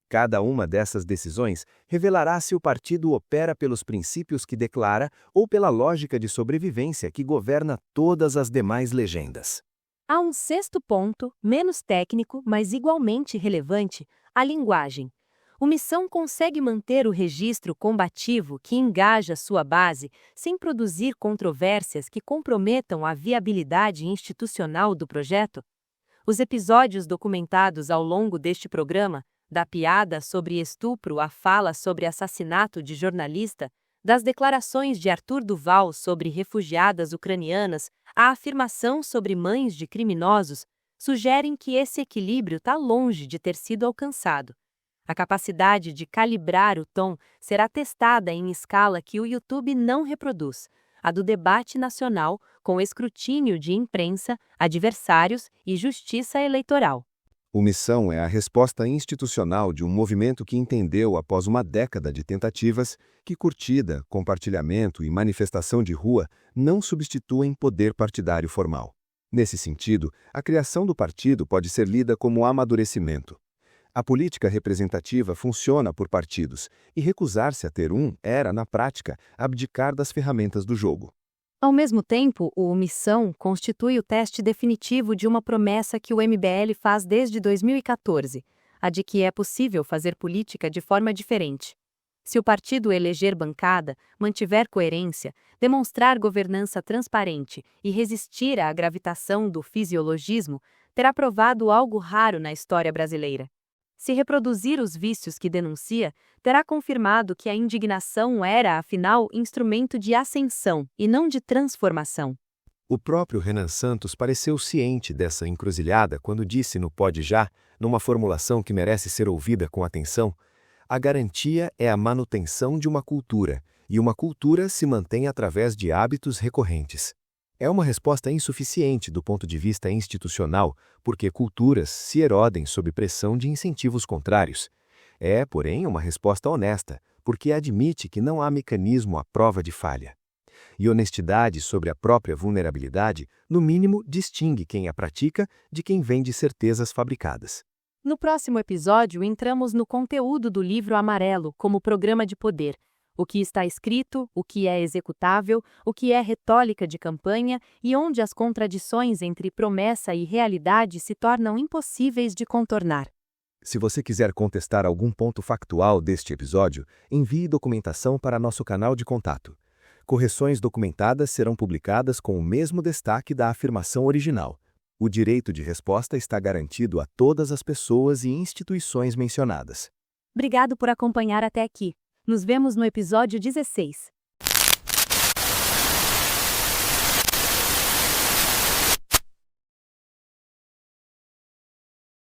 Cada uma dessas decisões revelará se o partido opera pelos princípios que declara ou pela lógica de sobrevivência que governa todas as demais legendas. Há um sexto ponto, menos técnico, mas igualmente relevante: a linguagem. O Missão consegue manter o registro combativo que engaja sua base sem produzir controvérsias que comprometam a viabilidade institucional do projeto? Os episódios documentados ao longo deste programa, da piada sobre estupro à fala sobre assassinato de jornalista, das declarações de Arthur Duval sobre refugiadas ucranianas à afirmação sobre mães de criminosos, sugerem que esse equilíbrio está longe de ter sido alcançado. A capacidade de calibrar o tom será testada em escala que o YouTube não reproduz, a do debate nacional, com escrutínio de imprensa, adversários e justiça eleitoral. O Missão é a resposta institucional de um movimento que entendeu, após uma década de tentativas, que curtida, compartilhamento e manifestação de rua não substituem poder partidário formal. Nesse sentido, a criação do partido pode ser lida como amadurecimento. A política representativa funciona por partidos, e recusar-se a ter um era, na prática, abdicar das ferramentas do jogo. Ao mesmo tempo, o Missão constitui o teste definitivo de uma promessa que o MBL faz desde 2014, a de que é possível fazer política de forma diferente. Se o partido eleger bancada, mantiver coerência, demonstrar governança transparente e resistir à gravitação do fisiologismo, terá provado algo raro na história brasileira. Se reproduzir os vícios que denuncia, terá confirmado que a indignação era, afinal, instrumento de ascensão e não de transformação. O próprio Renan Santos pareceu ciente dessa encruzilhada quando disse no Pode Já, numa formulação que merece ser ouvida com atenção, a garantia é a manutenção de uma cultura, e uma cultura se mantém através de hábitos recorrentes. É uma resposta insuficiente do ponto de vista institucional, porque culturas se erodem sob pressão de incentivos contrários. É, porém, uma resposta honesta, porque admite que não há mecanismo à prova de falha. E honestidade sobre a própria vulnerabilidade, no mínimo, distingue quem a pratica de quem vende certezas fabricadas. No próximo episódio, entramos no conteúdo do livro Amarelo como programa de poder. O que está escrito, o que é executável, o que é retórica de campanha e onde as contradições entre promessa e realidade se tornam impossíveis de contornar. Se você quiser contestar algum ponto factual deste episódio, envie documentação para nosso canal de contato. Correções documentadas serão publicadas com o mesmo destaque da afirmação original. O direito de resposta está garantido a todas as pessoas e instituições mencionadas. Obrigado por acompanhar até aqui. Nos vemos no episódio 16.